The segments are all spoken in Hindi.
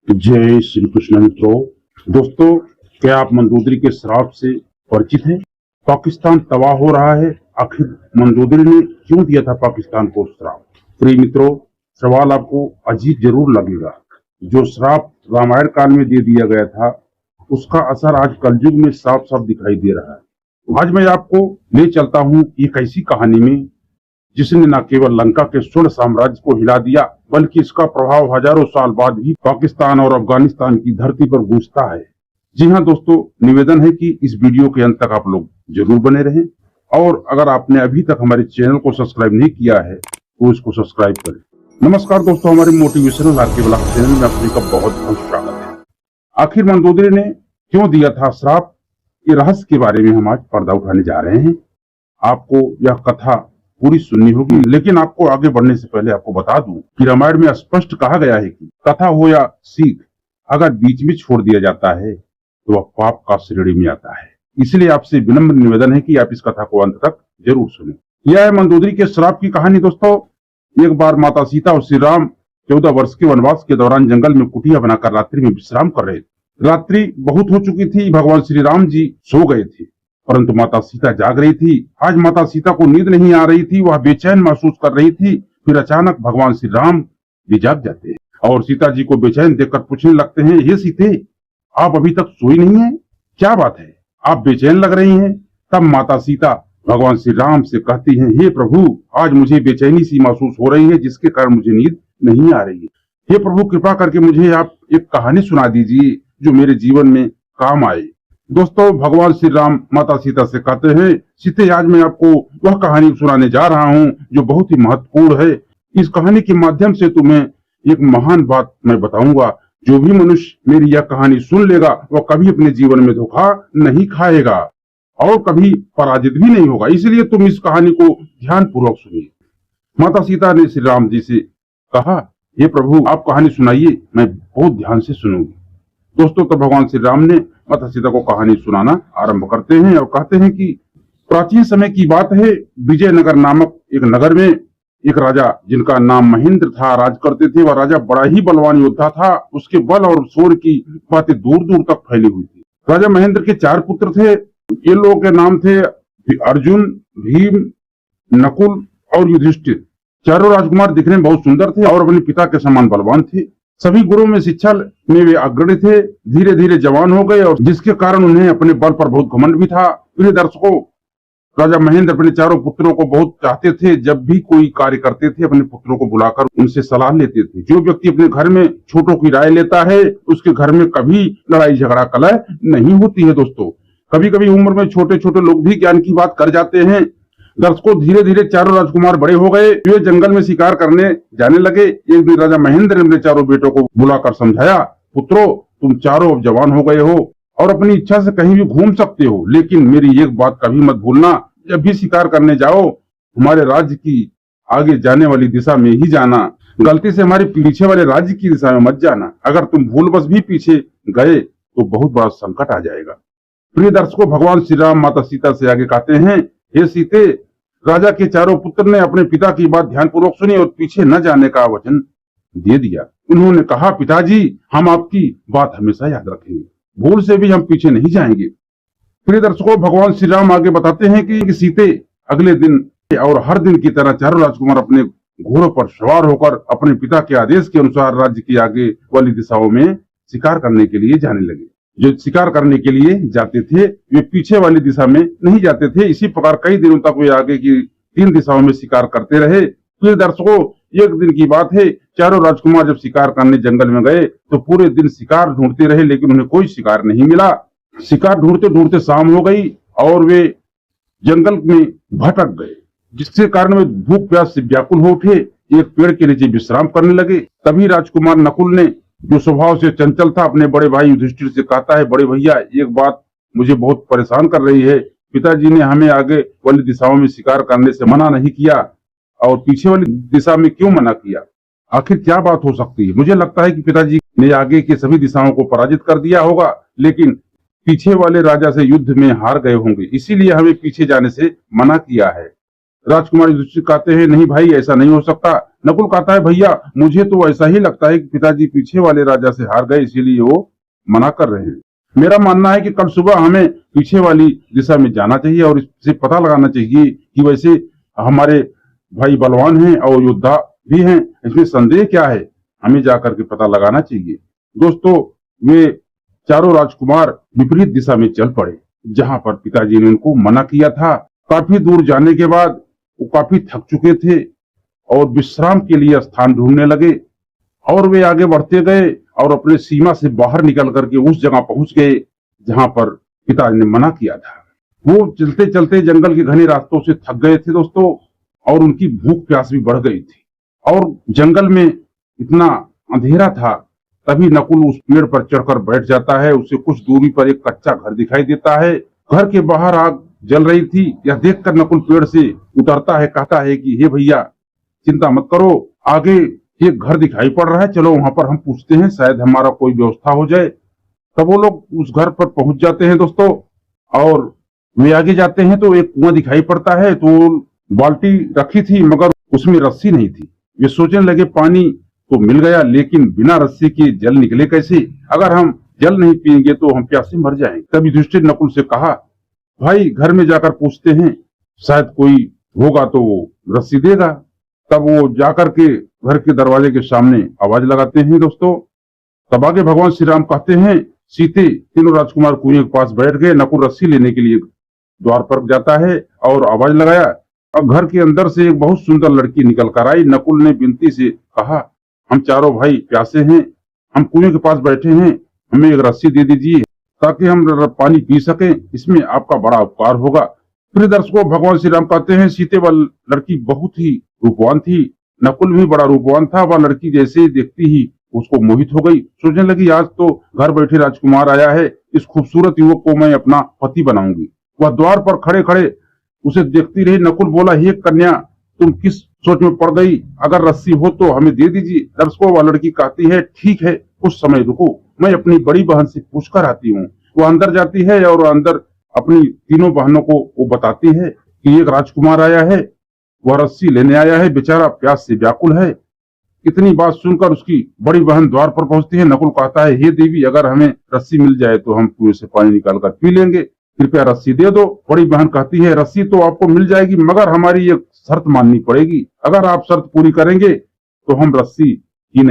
जय श्री कृष्ण मित्रों। दोस्तों, क्या आप मंदोदरी के श्राप से परिचित हैं? पाकिस्तान तबाह हो रहा है, आखिर मंदोदरी ने क्यों दिया था पाकिस्तान को श्राप? प्रिय मित्रों, सवाल आपको अजीब जरूर लगेगा। जो श्राप रामायण काल में दे दिया गया था, उसका असर आज कलयुग में साफ साफ दिखाई दे रहा है। आज मैं आपको ले चलता हूँ एक ऐसी कहानी में जिसने न केवल लंका के स्वर्ण साम्राज्य को हिला दिया, बल्कि इसका प्रभाव हजारों साल बाद भी पाकिस्तान और अफगानिस्तान की धरती पर गूंजता है। जी हाँ दोस्तों, निवेदन है कि इस वीडियो के अंत तक आप लोग जरूर बने रहें, और अगर आपने अभी तक हमारे चैनल को सब्सक्राइब नहीं किया है तो इसको सब्सक्राइब करें। नमस्कार दोस्तों, हमारे मोटिवेशनल आरके ब्लॉग चैनल में आप सभी का बहुत बहुत स्वागत है। आखिर मंदोदरी ने क्यों दिया था श्राप, ये रहस्य के बारे में हम आज पर्दा उठाने जा रहे हैं। आपको यह कथा पूरी सुननी होगी, लेकिन आपको आगे बढ़ने से पहले आपको बता दूं कि रामायण में स्पष्ट कहा गया है कि कथा हो या सीख, अगर बीच में छोड़ दिया जाता है तो वह पाप का श्रेणी में आता है। इसलिए आपसे विनम्र निवेदन है कि आप इस कथा को अंत तक जरूर सुनें। यह है मंदोदरी के श्राप की कहानी। दोस्तों, एक बार माता सीता और श्री राम 14 वर्ष के वनवास के दौरान जंगल में कुटिया बनाकर रात्रि में विश्राम कर रहे थे। रात्रि बहुत हो चुकी थी, भगवान श्री राम जी सो गए थे, परंतु माता सीता जाग रही थी। आज माता सीता को नींद नहीं आ रही थी, वह बेचैन महसूस कर रही थी। फिर अचानक भगवान श्री राम भी जाग जाते हैं और सीता जी को बेचैन देखकर पूछने लगते हैं, हे सीते, आप अभी तक सोई नहीं है? क्या बात है, आप बेचैन लग रही हैं? तब माता सीता भगवान श्री राम से कहती हैं, हे प्रभु, आज मुझे बेचैनी सी महसूस हो रही है, जिसके कारण मुझे नींद नहीं आ रही है। हे प्रभु, कृपा करके मुझे आप एक कहानी सुना दीजिए जो मेरे जीवन में काम आए। दोस्तों, भगवान श्री राम माता सीता से कहते हैं, सीते, आज मैं आपको वह कहानी सुनाने जा रहा हूँ जो बहुत ही महत्वपूर्ण है। इस कहानी के माध्यम से तुम्हें एक महान बात मैं बताऊंगा। जो भी मनुष्य मेरी यह कहानी सुन लेगा वह कभी अपने जीवन में धोखा नहीं खाएगा और कभी पराजित भी नहीं होगा। इसलिए तुम इस कहानी को ध्यान पूर्वक सुनिए। माता सीता ने श्री राम जी से कहा, हे प्रभु, आप कहानी सुनाइए, मैं बहुत ध्यान से सुनूंगी। दोस्तों, तो भगवान श्री राम ने माता सीता को कहानी सुनाना आरंभ करते हैं और कहते हैं कि प्राचीन समय की बात है। विजयनगर नामक एक नगर में एक राजा जिनका नाम महेंद्र था राज करते थे। वह राजा बड़ा ही बलवान योद्धा था। उसके बल और शौर्य की बातें दूर दूर तक फैली हुई थी। राजा महेंद्र के 4 पुत्र थे। ये लोगों के नाम थे अर्जुन, भीम, नकुल और युधिष्ठिर। चारों राजकुमार दिखने में बहुत सुंदर थे और अपने पिता के समान बलवान थे। सभी गुरुओं में शिक्षा में वे अग्रणी थे। धीरे धीरे जवान हो गए और जिसके कारण उन्हें अपने बल पर बहुत घमंड भी था। प्रिय दर्शकों, राजा महेंद्र अपने चारों पुत्रों को बहुत चाहते थे। जब भी कोई कार्य करते थे, अपने पुत्रों को बुलाकर उनसे सलाह लेते थे। जो व्यक्ति अपने घर में छोटों की राय लेता है, उसके घर में कभी लड़ाई झगड़ा कलह नहीं होती है। दोस्तों, कभी कभी उम्र में छोटे छोटे लोग भी ज्ञान की बात कर जाते हैं। दर्शकों, धीरे धीरे चारों राजकुमार बड़े हो गए। वे जंगल में शिकार करने जाने लगे। एक दिन राजा महेंद्र ने अपने चारों बेटों को बुलाकर समझाया, पुत्रों, तुम चारों अब जवान हो गए हो और अपनी इच्छा से कहीं भी घूम सकते हो, लेकिन मेरी एक बात कभी मत भूलना, जब भी शिकार करने जाओ हमारे राज्य की आगे जाने वाली दिशा में ही जाना। गलती से हमारे पीछे वाले राज्य की दिशा में मत जाना। अगर तुम भूलवश भी पीछे गए तो बहुत बड़ा संकट आ जाएगा। प्रिय दर्शकों, भगवान श्री राम माता सीता से आगे कहते हैं, हे सीते, राजा के चारों पुत्र ने अपने पिता की बात ध्यानपूर्वक सुनी और पीछे न जाने का वचन दे दिया। उन्होंने कहा, पिताजी, हम आपकी बात हमेशा याद रखेंगे, भूल से भी हम पीछे नहीं जाएंगे। प्रिय दर्शकों, भगवान श्री राम आगे बताते हैं कि सीते, अगले दिन और हर दिन की तरह चारों राजकुमार अपने घोड़ों पर सवार होकर अपने पिता के आदेश के अनुसार राज्य की आगे वाली दिशाओं में शिकार करने के लिए जाने लगे। जो शिकार करने के लिए जाते थे वे पीछे वाली दिशा में नहीं जाते थे। इसी प्रकार कई दिनों तक वे आगे की 3 दिशाओं में शिकार करते रहे। प्रिय दर्शकों, एक दिन की बात है, चारों राजकुमार जब शिकार करने जंगल में गए तो पूरे दिन शिकार ढूंढते रहे, लेकिन उन्हें कोई शिकार नहीं मिला। शिकार ढूंढते ढूंढते शाम हो गई और वे जंगल में भटक गए, जिसके कारण वे भूख प्यास से व्याकुल हो उठे। एक पेड़ के नीचे विश्राम करने लगे। तभी राजकुमार नकुल ने, जो स्वभाव से चंचल था, अपने बड़े भाई युधिष्ठिर से कहता है, बड़े भैया, एक बात मुझे बहुत परेशान कर रही है। पिताजी ने हमें आगे वाली दिशाओं में शिकार करने से मना नहीं किया और पीछे वाली दिशा में क्यों मना किया? आखिर क्या बात हो सकती है? मुझे लगता है कि पिताजी ने आगे की सभी दिशाओं को पराजित कर दिया होगा, लेकिन पीछे वाले राजा से युद्ध में हार गए होंगे, इसीलिए हमें पीछे जाने से मना किया है। राजकुमार युधिष्ठिर कहते हैं, नहीं भाई, ऐसा नहीं हो सकता। नकुल कहता है भैया मुझे तो ऐसा ही लगता है कि पिताजी पीछे वाले राजा से हार गए, इसीलिए वो मना कर रहे हैं। मेरा मानना है कि कल सुबह हमें पीछे वाली दिशा में जाना चाहिए और इससे पता लगाना चाहिए कि वैसे हमारे भाई बलवान हैं और योद्धा भी हैं, इसमें संदेह क्या है, हमें जाकर के पता लगाना चाहिए। दोस्तों, वे चारों राजकुमार विपरीत दिशा में चल पड़े, जहां पर पिताजी ने उनको मना किया था। काफी दूर जाने के बाद वो काफी थक चुके थे और विश्राम के लिए स्थान ढूंढने लगे और वे आगे बढ़ते गए और अपने सीमा से बाहर निकल करके उस जगह पहुंच गए जहां पर पिताजी ने मना किया था। वो चलते चलते जंगल के घने रास्तों से थक गए थे दोस्तों, और उनकी भूख प्यास भी बढ़ गई थी और जंगल में इतना अंधेरा था। तभी नकुल उस पेड़ पर चढ़कर बैठ जाता है। उसे कुछ दूरी पर एक कच्चा घर दिखाई देता है। घर के बाहर आग जल रही थी। यह देखकर नकुल पेड़ से उतरता है, कहता है कि हे भैया चिंता मत करो, आगे एक घर दिखाई पड़ रहा है, चलो वहां पर हम पूछते हैं, शायद हमारा कोई व्यवस्था हो जाए। तब वो लोग उस घर पर पहुंच जाते हैं दोस्तों, और वे आगे जाते हैं तो एक कुआं दिखाई पड़ता है। तो बाल्टी रखी थी मगर उसमें रस्सी नहीं थी। वे सोचने लगे पानी तो मिल गया, लेकिन बिना रस्सी के जल निकले कैसे? अगर हम जल नहीं पिएंगे तो हम प्यासे मर जाएंगे। तब युधिष्ठिर नकुल से कहा, भाई घर में जाकर पूछते हैं, शायद कोई होगा तो वो रस्सी देगा। तब वो जाकर के घर के दरवाजे के सामने आवाज लगाते हैं दोस्तों। तब आगे भगवान श्री राम कहते हैं, सीते तीनों राजकुमार कुएं के पास बैठ गए। नकुल रस्सी लेने के लिए द्वार पर जाता है और आवाज लगाया। अब घर के अंदर से एक बहुत सुंदर लड़की निकल कर आई। नकुल ने विनती से कहा, हम चारों भाई प्यासे हैं, हम कुएं के पास बैठे हैं, हमें एक रस्सी दे दीजिए ताकि हम पानी पी सकें, इसमें आपका बड़ा उपकार होगा। फिर दर्शकों, भगवान श्री राम कहते हैं, सीते वह लड़की बहुत ही रूपवान थी। नकुल भी बड़ा रूपवान था। वह लड़की जैसे ही देखती ही उसको मोहित हो गई। सोचने लगी, आज तो घर बैठे राजकुमार आया है, इस खूबसूरत युवक को मैं अपना पति बनाऊंगी। वह द्वार पर खड़े खड़े उसे देखती रही। नकुल बोला, हे कन्या, तुम किस सोच में पड़ गई? अगर रस्सी हो तो हमें दे दीजिए। दर्शकों, वह लड़की कहती है, ठीक है, कुछ समय रुको, मैं अपनी बड़ी बहन से पूछ कर आती हूँ। वो अंदर जाती है और अंदर अपनी तीनों बहनों को वो बताती है कि एक राजकुमार आया है, वह रस्सी लेने आया है, बेचारा प्यास से व्याकुल है। इतनी बात सुनकर उसकी बड़ी बहन द्वार पर पहुंचती है। नकुल कहता है, हे देवी, अगर हमें रस्सी मिल जाए तो हम कुएं से पानी निकालकर पी लेंगे, कृपया रस्सी दे दो। बड़ी बहन कहती है, रस्सी तो आपको मिल जाएगी मगर हमारी एक शर्त माननी पड़ेगी। अगर आप शर्त पूरी करेंगे तो हम रस्सी ही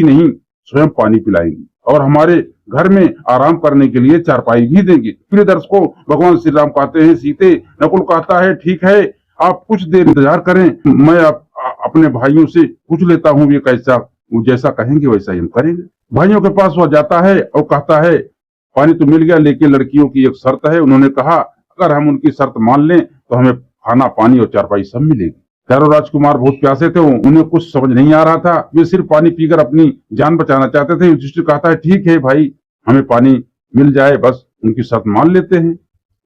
नहीं स्वयं पानी पिलाएंगे और हमारे घर में आराम करने के लिए चारपाई भी देंगे। प्रिय दर्शकों, भगवान श्री राम कहते हैं, सीते, नकुल कहता है, ठीक है, आप कुछ देर इंतजार करें, मैं अपने भाइयों से पूछ लेता हूँ, वे कैसा जैसा कहेंगे वैसा ही हम करेंगे। भाइयों के पास वह जाता है और कहता है, पानी तो मिल गया, लेकिन लड़कियों की एक शर्त है। उन्होंने कहा, अगर हम उनकी शर्त मान लें तो हमें खाना पानी और चारपाई सब मिलेगी। चारों राजकुमार बहुत प्यासे थे, उन्हें कुछ समझ नहीं आ रहा था, वे सिर्फ पानी पीकर अपनी जान बचाना चाहते थे। युधिष्ठिर कहता है, ठीक है भाई, हमें पानी मिल जाए, बस उनकी शर्त मान लेते हैं।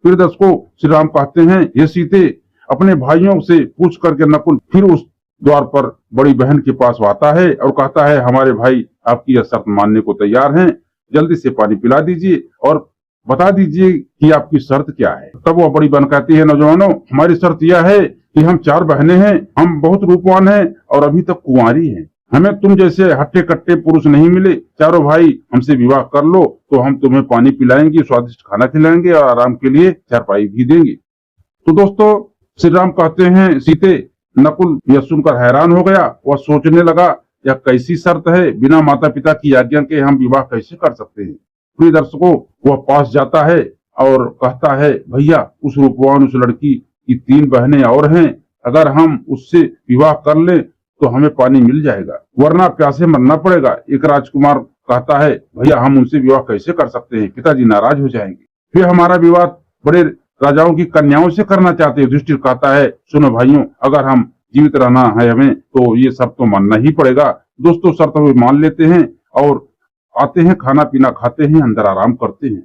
फिर दर्शकों, श्री राम कहते हैं, ये सीते, अपने भाइयों से पूछ करके नकुल फिर उस द्वार पर बड़ी बहन के पास आता है और कहता है, हमारे भाई आपकी यह शर्त मानने को तैयार हैं, जल्दी से पानी पिला दीजिए और बता दीजिए कि आपकी शर्त क्या है। तब वह बड़ी बहन कहती है, नौजवानों, हमारी शर्त यह है कि हम 4 बहनें हैं, हम बहुत रूपवान हैं और अभी तक कुंवारी हैं, हमें तुम जैसे हट्टे कट्टे पुरुष नहीं मिले। चारों भाई हमसे विवाह कर लो तो हम तुम्हें पानी पिलाएंगे, स्वादिष्ट खाना खिलाएंगे और आराम के लिए चारपाई भी देंगे। तो दोस्तों, श्री राम कहते हैं, सीते, नकुल यह सुनकर हैरान हो गया। वह सोचने लगा, यह कैसी शर्त है, बिना माता पिता की आज्ञा के हम विवाह कैसे कर सकते हैं। प्रिय दर्शकों, वह पास जाता है और कहता है, भैया, उस रूपवान उस लड़की की 3 बहनें और हैं, अगर हम उससे विवाह कर लें तो हमें पानी मिल जाएगा, वरना प्यासे मरना पड़ेगा। एक राजकुमार कहता है, भैया, हम उनसे विवाह कैसे कर सकते हैं, पिताजी नाराज हो जाएंगे, फिर हमारा विवाह बड़े राजाओं की कन्याओं से करना चाहते हैं। युधिष्ठिर कहता है, सुनो भाइयों, अगर हम जीवित रहना है हमें तो ये शर्त तो मानना ही पड़ेगा। दोस्तों, शर्त वे मान लेते हैं और आते हैं, खाना पीना खाते हैं, अंदर आराम करते हैं।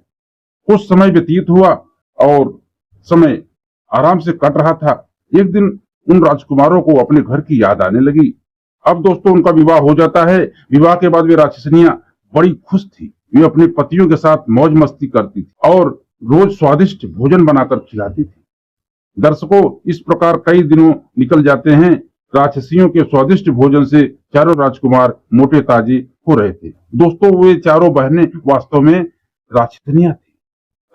कुछ समय व्यतीत हुआ और समय आराम से कट रहा था। एक दिन उन राजकुमारों को अपने घर की याद आने लगी। अब दोस्तों, उनका विवाह हो जाता है। विवाह के बाद वे राक्षसनियां बड़ी खुश थी। वे अपने पतियों के साथ मौज मस्ती करती थी और रोज स्वादिष्ट भोजन बनाकर खिलाती थी। दर्शकों, इस प्रकार कई दिनों निकल जाते हैं। राक्षसियों के स्वादिष्ट भोजन से चारों राजकुमार मोटे ताजे हो रहे थे। दोस्तों, वे चारों बहनें वास्तव में राक्षसनियां थी।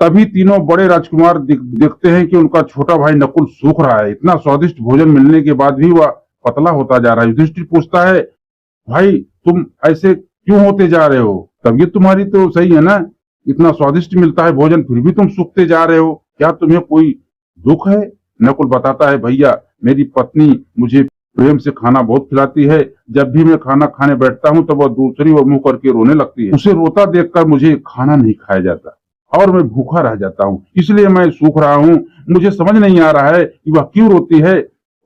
तभी तीनों बड़े राजकुमार देखते हैं कि उनका छोटा भाई नकुल सूख रहा है। इतना स्वादिष्ट भोजन मिलने के बाद भी वह पतला होता जा रहा है। युधिष्ठिर पूछता है, भाई तुम ऐसे क्यों होते जा रहे हो? तबीयत तुम्हारी तो सही है ना? इतना स्वादिष्ट मिलता है भोजन, फिर भी तुम सूखते जा रहे हो। क्या तुम्हें कोई दुख है? नकुल बताता है, भैया मेरी पत्नी मुझे प्रेम से खाना बहुत खिलाती है। जब भी मैं खाना खाने बैठता हूँ तब वह दूसरी ओर मुंह करके रोने लगती है। उसे रोता देखकर मुझे खाना नहीं खाया जाता और मैं भूखा रह जाता हूँ, इसलिए मैं सूख रहा हूँ। मुझे समझ नहीं आ रहा है कि वह क्यों रोती है।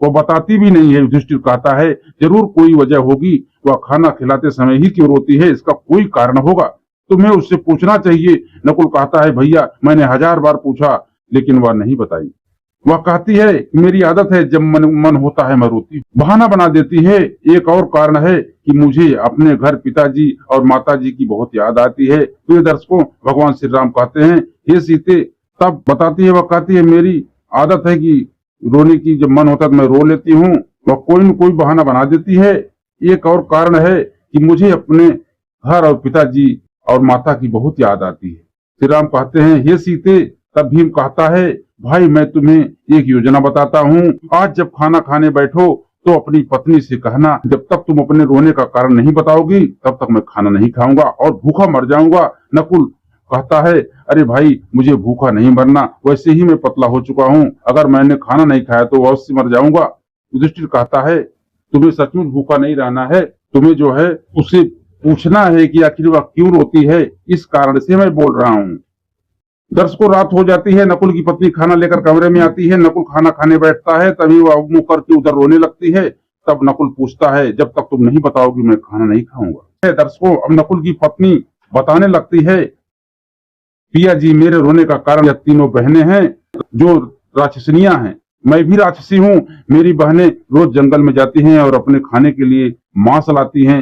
वह बताती भी नहीं है। युधिष्ठिर कहता है, जरूर कोई वजह होगी। वह खाना खिलाते समय ही क्यों रोती है? इसका कोई कारण होगा, तुम्हें उससे पूछना चाहिए। नकुल कहता है, भैया मैंने 1000 बार पूछा लेकिन वह नहीं बताई। वह कहती है, मेरी आदत है, जब मन होता है मैं रोती हूँ। बहाना बना देती है। एक और कारण है कि मुझे अपने घर पिताजी और माताजी की बहुत याद आती है। प्रिय दर्शकों, भगवान श्री राम कहते हैं, हे सीते, तब बताती है, वह कहती है, मेरी आदत है कि रोने की, जब मन होता है तो मैं रो लेती हूँ। वह कोई न कोई बहाना बना देती है। एक और कारण है कि मुझे अपने घर और पिताजी और माता की बहुत याद आती है। श्री राम कहते हैं, हे सीते, तब भीम कहता है, भाई मैं तुम्हें एक योजना बताता हूँ। आज जब खाना खाने बैठो तो अपनी पत्नी से कहना, जब तक तुम अपने रोने का कारण नहीं बताओगी तब तक मैं खाना नहीं खाऊंगा और भूखा मर जाऊंगा। नकुल कहता है, अरे भाई मुझे भूखा नहीं मरना, वैसे ही मैं पतला हो चुका हूँ। अगर मैंने खाना नहीं खाया तो अवश्य मर जाऊंगा। युधिष्ठिर कहता है, तुम्हें सचमुच भूखा नहीं रहना है। तुम्हें जो है उससे पूछना है कि आखिर वह क्यों रोती है। इस कारण से मैं बोल रहा हूँ। दर्शकों, रात हो जाती है। नकुल की पत्नी खाना लेकर कमरे में आती है। नकुल खाना खाने बैठता है, तभी वह मुंह करके उधर रोने लगती है। तब नकुल पूछता है, जब तक तुम नहीं बताओगी मैं खाना नहीं खाऊंगा। दर्शकों, अब नकुल की पत्नी बताने लगती है, पिया जी, मेरे रोने का कारण यह तीनों बहनें हैं जो राक्षसनियां हैं। मैं भी राक्षसी हूँ। मेरी बहनें रोज जंगल में जाती हैं और अपने खाने के लिए मांस लाती हैं।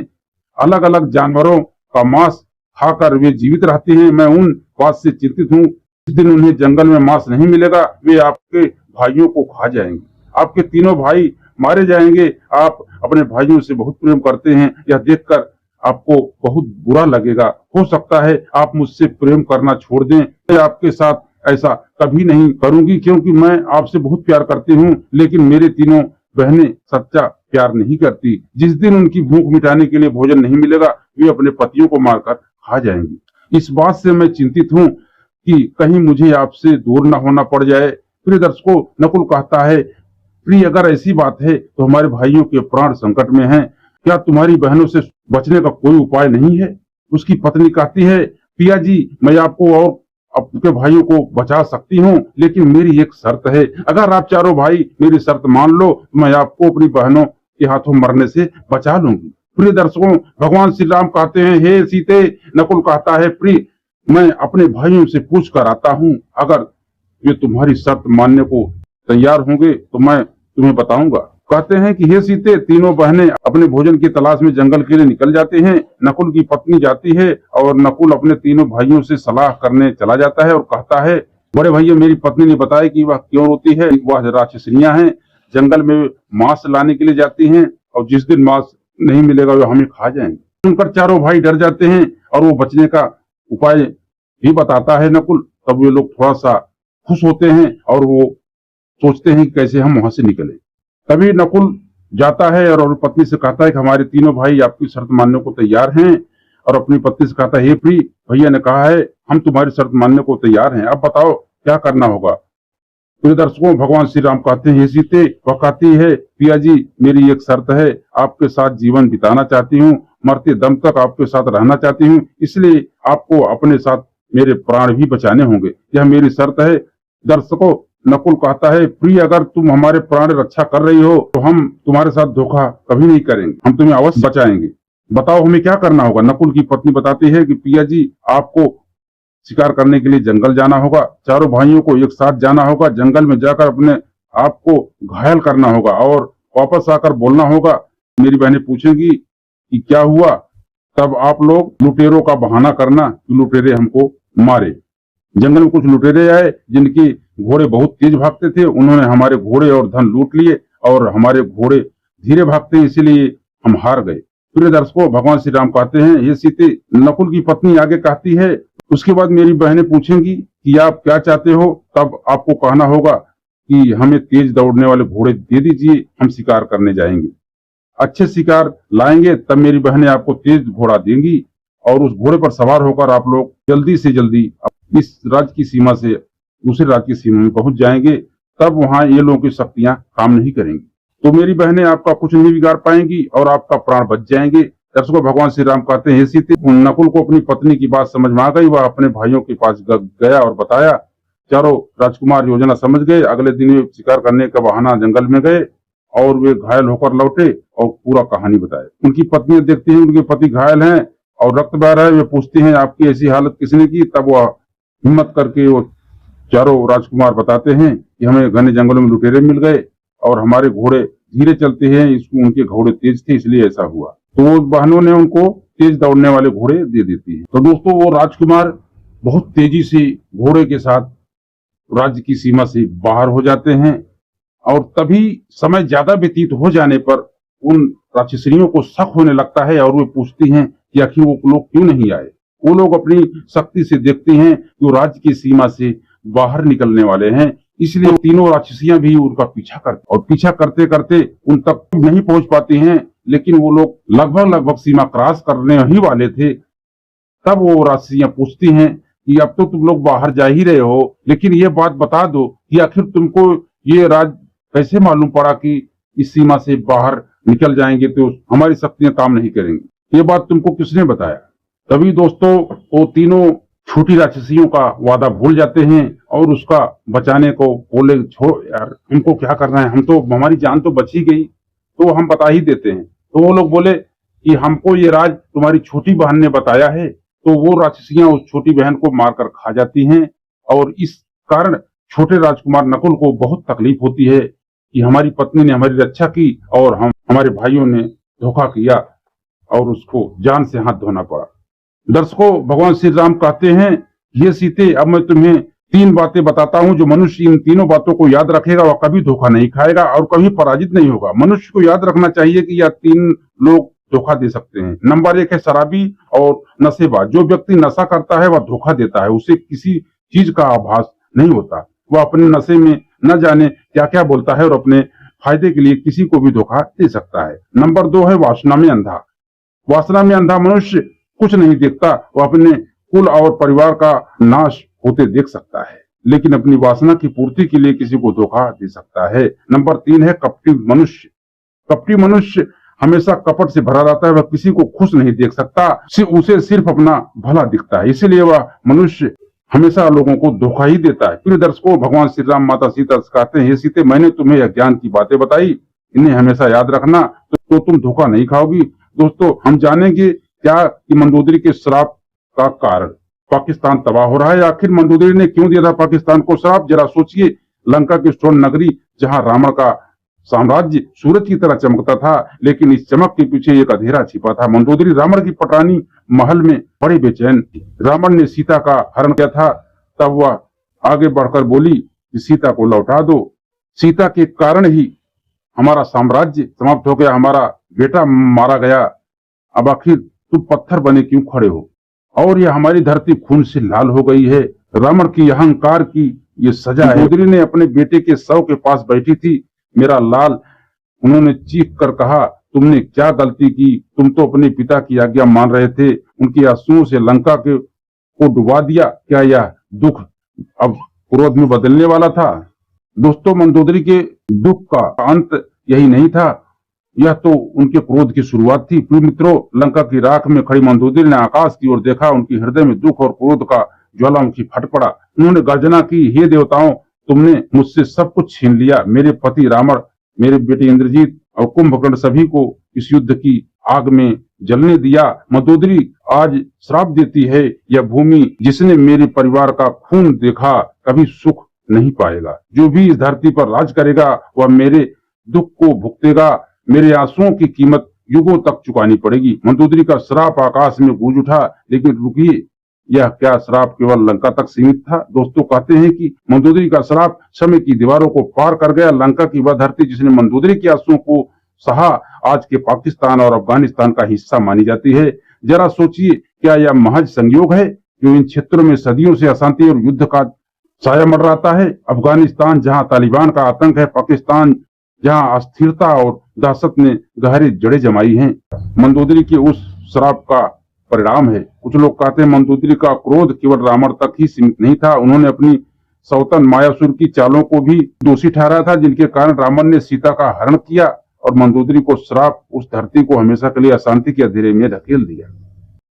अलग अलग जानवरों का मांस खाकर वे जीवित रहती हैं। मैं उन बात से चिंतित हूँ, जिस दिन उन्हें जंगल में मांस नहीं मिलेगा वे आपके भाइयों को खा जाएंगे। आपके तीनों भाई मारे जाएंगे। आप अपने भाइयों से बहुत प्रेम करते हैं, यह देखकर आपको बहुत बुरा लगेगा। हो सकता है आप मुझसे प्रेम करना छोड़ दें। मैं आपके साथ ऐसा कभी नहीं करूंगी, क्योंकि मैं आपसे बहुत प्यार करती हूँ। लेकिन मेरे तीनों बहनें सच्चा प्यार नहीं करती। जिस दिन उनकी भूख मिटाने के लिए भोजन नहीं मिलेगा वे अपने पतियों को मारकर खा जाएंगी। इस बात से मैं चिंतित हूँ कि कहीं मुझे आपसे दूर न होना पड़ जाए। प्रिय दर्शकों, नकुल कहता है, प्रिय अगर ऐसी बात है तो हमारे भाइयों के प्राण संकट में हैं। क्या तुम्हारी बहनों से बचने का कोई उपाय नहीं है? उसकी पत्नी कहती है, पिया जी, मैं आपको और आपके भाइयों को बचा सकती हूँ, लेकिन मेरी एक शर्त है। अगर आप चारों भाई मेरी शर्त मान लो तो मैं आपको अपनी बहनों के हाथों मरने से बचा लूंगी। प्रिय दर्शकों, भगवान श्री राम कहते हैं, हे सीते, नकुल कहता है, प्रिय मैं अपने भाइयों से पूछ कर आता हूँ। अगर वे तुम्हारी शर्त मानने को तैयार होंगे तो मैं तुम्हें बताऊंगा। कहते हैं कि हे सीते, तीनों बहनें अपने भोजन की तलाश में जंगल के लिए निकल जाते हैं। नकुल की पत्नी जाती है और नकुल अपने तीनों भाइयों से सलाह करने चला जाता है और कहता है, बड़े भैया, मेरी पत्नी ने बताया कि वह क्यों रोती है। वह राक्षसनियां हैं, जंगल में मांस लाने के लिए जाती हैं और जिस दिन मांस नहीं मिलेगा वह हमें खा जाएंगे। सुनकर चारों भाई डर जाते हैं और वो बचने का उपाय भी बताता है नकुल। तब वे लोग थोड़ा सा खुश होते हैं और वो सोचते हैं कि कैसे हम वहां से निकले। तभी नकुल जाता है और पत्नी से कहता है कि हमारे तीनों भाई आपकी शर्त मानने को तैयार हैं। और अपनी पत्नी से कहता है, हे प्रिय, भैया ने कहा है हम तुम्हारी शर्त मानने को तैयार हैं, अब बताओ क्या करना होगा। प्रिय दर्शकों, भगवान श्री राम कहते हैं, हे सीते, वह कहती है, पिया जी, मेरी एक शर्त है। आपके साथ जीवन बिताना चाहती हूँ, मरते दम तक आपके साथ रहना चाहती हूँ, इसलिए आपको अपने साथ मेरे प्राण भी बचाने होंगे। यह मेरी शर्त है। दर्शकों, नकुल कहता है, प्रिय अगर तुम हमारे प्राण रक्षा कर रही हो तो हम तुम्हारे साथ धोखा कभी नहीं करेंगे, हम तुम्हें अवश्य बचाएंगे। बताओ हमें क्या करना होगा। नकुल की पत्नी बताती है कि पिया जी, आपको शिकार करने के लिए जंगल जाना होगा। चारों भाइयों को एक साथ जाना होगा। जंगल में जाकर अपने आप को घायल करना होगा और वापस आकर बोलना होगा। मेरी बहनें पूछेंगी कि क्या हुआ, तब आप लोग लुटेरों का बहाना करना कि लुटेरे हमको मारे। जंगल में कुछ लुटेरे आए जिनकी घोड़े बहुत तेज भागते थे। उन्होंने हमारे घोड़े और धन लूट लिए और हमारे घोड़े धीरे भागते हैं, इसीलिए हम हार गए। प्रिय दर्शकों, भगवान श्री राम कहते हैं, ये सीते, नकुल की पत्नी आगे कहती है, उसके बाद मेरी बहनें पूछेंगी कि आप क्या चाहते हो, तब आपको कहना होगा कि हमें तेज दौड़ने वाले घोड़े दे दीजिए, हम शिकार करने जाएंगे। अच्छे शिकार लाएंगे तब मेरी बहनें आपको तेज घोड़ा देंगी और उस घोड़े पर सवार होकर आप लोग जल्दी से जल्दी इस राज्य की सीमा से दूसरे राज्य की सीमा में पहुंच जाएंगे। तब वहां ये लोगों की शक्तियां काम नहीं करेंगी, तो मेरी बहनें आपका कुछ नहीं बिगाड़ पाएंगी और आपका प्राण बच जाएंगे। दर्शकों, भगवान श्री राम कहते हैं, सीते, नकुल को अपनी पत्नी की बात समझ में आ गई। वह अपने भाइयों के पास गया और बताया। चारों राजकुमार योजना समझ गए। अगले दिन वे शिकार करने का बहाना जंगल में गए और वे घायल होकर लौटे और पूरा कहानी बताए। उनकी पत्नियां देखती हैं उनके पति घायल हैं और रक्त बह रहा है। वे पूछती हैं, आपकी ऐसी हालत किसने की? तब वह हिम्मत करके वो चारों राजकुमार बताते हैं कि हमें घने जंगलों में लुटेरे मिल गए और हमारे घोड़े धीरे चलते हैं, इसको उनके घोड़े तेज थे इसलिए ऐसा हुआ। तो वो बहनों ने उनको तेज दौड़ने वाले घोड़े दे देती है। तो दोस्तों, वो राजकुमार बहुत तेजी से घोड़े के साथ राज्य की सीमा से बाहर हो जाते हैं और तभी समय ज्यादा व्यतीत हो जाने पर उन राक्षसरियों को शक होने लगता है और वे पूछती हैं कि आखिर वो लोग क्यों नहीं आए। वो लोग अपनी शक्ति से देखते हैं कि वो राज्य की सीमा से बाहर निकलने वाले हैं, इसलिए तीनों राक्षसियां भी उनका पीछा करते और पीछा करते करते उन तक नहीं पहुंच पाती हैं। लेकिन वो लोग लगभग सीमा क्रॉस करने ही वाले थे। तब वो राक्षसियां पूछती हैं कि अब तो तुम लोग बाहर जा ही रहे हो, लेकिन ये बात बता दो कि आखिर तुमको ये राज कैसे मालूम पड़ा कि इस सीमा से बाहर निकल जाएंगे तो हमारी शक्तियां काम नहीं करेंगी? ये बात तुमको किसने बताया? तभी दोस्तों, वो तीनों छोटी राक्षसियों का वादा भूल जाते हैं और उसका बचाने को बोले, छोड़ो यार, हमको क्या करना है, हम तो, हमारी जान तो बच ही गई, तो हम बता ही देते हैं। तो वो लोग बोले कि हमको ये राज तुम्हारी छोटी बहन ने बताया है। तो वो राक्षसियां उस छोटी बहन को मारकर खा जाती हैं और इस कारण छोटे राजकुमार नकुल को बहुत तकलीफ होती है कि हमारी पत्नी ने हमारी रक्षा की और हमारे भाइयों ने धोखा किया और उसको जान से हाथ धोना पड़ा। दर्शकों, भगवान श्री राम कहते हैं, ये सीते, अब मैं तुम्हें 3 बातें बताता हूं, जो मनुष्य इन तीनों बातों को याद रखेगा वह कभी धोखा नहीं खाएगा और कभी पराजित नहीं होगा। मनुष्य को याद रखना चाहिए कि यह 3 लोग धोखा दे सकते हैं। नंबर 1 है शराबी और नशेबाज। जो व्यक्ति नशा करता है वह धोखा देता है, उसे किसी चीज का आभास नहीं होता। वह अपने नशे में न जाने क्या क्या बोलता है और अपने फायदे के लिए किसी को भी धोखा दे सकता है। नंबर 2 है वासना में अंधा। वासना में अंधा मनुष्य कुछ नहीं देखता, वह अपने कुल और परिवार का नाश होते देख सकता है, लेकिन अपनी वासना की पूर्ति के लिए किसी को धोखा दे सकता है। नंबर 3 है कपटी मनुष्य। कपटी मनुष्य हमेशा कपट से भरा रहता है, वह किसी को खुश नहीं देख सकता, उसे सिर्फ अपना भला दिखता है, इसलिए वह मनुष्य हमेशा लोगों को धोखा ही देता है। प्रिय दर्शकों, भगवान श्री राम माता सीता से कहते हैं, हे सीते, मैंने तुम्हें यह ज्ञान की बातें बताई, इन्हें हमेशा याद रखना तो तुम धोखा नहीं खाओगी। दोस्तों, हम जानेंगे क्या कि मंदोदरी के श्राप का कारण पाकिस्तान तबाह हो रहा है। आखिर मंदोदरी ने क्यों दिया था पाकिस्तान को श्राप? जरा सोचिए, लंका की स्वर्ण नगरी जहां रावण का साम्राज्य सूरज की तरह चमकता था, लेकिन इस चमक के पीछे एक अंधेरा छिपा था। मंदोदरी रावण की पटरानी महल में बड़ी बेचैन थी। रावण ने सीता का हरण किया था, तब वह आगे बढ़कर बोली कि सीता को लौटा दो। सीता के कारण ही हमारा साम्राज्य समाप्त हो गया, हमारा बेटा मारा गया। अब आखिर तुम पत्थर बने क्यों खड़े हो? और यह हमारी धरती खून से लाल हो गई है। रावण की अहंकार की ये सजा है। मंदोदरी ने अपने बेटे के शव के पास बैठी थी, मेरा लाल, उन्होंने चीख कर कहा, तुमने क्या गलती की? तुम तो अपने पिता की आज्ञा मान रहे थे, उनकी आंसुओं से लंका को डुबा दिया। क्या यह दुख अब क्रोध में बदलने वाला था? दोस्तों, मंदोदरी के दुख का अंत यही नहीं था, यह तो उनके क्रोध की शुरुआत थी। प्रिय मित्रों, लंका की राख में खड़ी मंदोदरी ने आकाश की ओर देखा, उनकी हृदय में दुख और क्रोध का ज्वालामुखी फट पड़ा। उन्होंने गर्जना की, हे देवताओं, तुमने मुझसे सब कुछ छीन लिया, मेरे पति रावण, मेरे बेटे इंद्रजीत और कुंभकर्ण सभी को इस युद्ध की आग में जलने दिया। मंदोदरी आज श्राप देती है, यह भूमि जिसने मेरे परिवार का खून देखा कभी सुख नहीं पाएगा। जो भी इस धरती पर राज करेगा वह मेरे दुख को भुगतेगा, मेरे आंसुओं की कीमत युगों तक चुकानी पड़ेगी। मंदोदरी का श्राप आकाश में गूंज उठा, लेकिन रुकिए, यह क्या श्राप केवल लंका तक सीमित था? दोस्तों, कहते हैं कि मंदोदरी का श्राप समय की दीवारों को पार कर गया। लंका की वह धरती जिसने मंदोदरी के आंसुओं को शाह आज के पाकिस्तान और अफगानिस्तान का हिस्सा मानी जाती है। जरा सोचिए, क्या यह महज संयोग है जो इन क्षेत्रों में सदियों से अशांति और युद्ध का साया मंडराता है? अफगानिस्तान जहां तालिबान का आतंक है, पाकिस्तान जहां अस्थिरता और दहशत ने गहरी जड़ें जमाई हैं। मंदोदरी के उस श्राप का परिणाम है। कुछ लोग कहते हैं मंदोदरी का क्रोध केवल रावण तक ही सीमित नहीं था, उन्होंने अपनी सौतन मायासुर की चालों को भी दोषी ठहराया था, जिनके कारण रावण ने सीता का हरण किया और मंदोदरी को श्राप उस धरती को हमेशा के लिए अशांति के अंधेरे में धकेल दिया।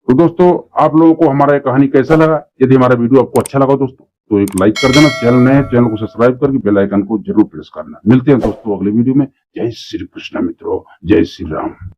तो दोस्तों, आप लोगों को हमारा ये कहानी कैसा लगा? यदि हमारा वीडियो आपको अच्छा लगा दोस्तों तो एक लाइक कर देना, चैनल नए चैनल को सब्सक्राइब करके बेल आइकन को जरूर प्रेस करना। मिलते हैं दोस्तों अगले वीडियो में। जय श्री कृष्ण मित्रों, जय श्री राम।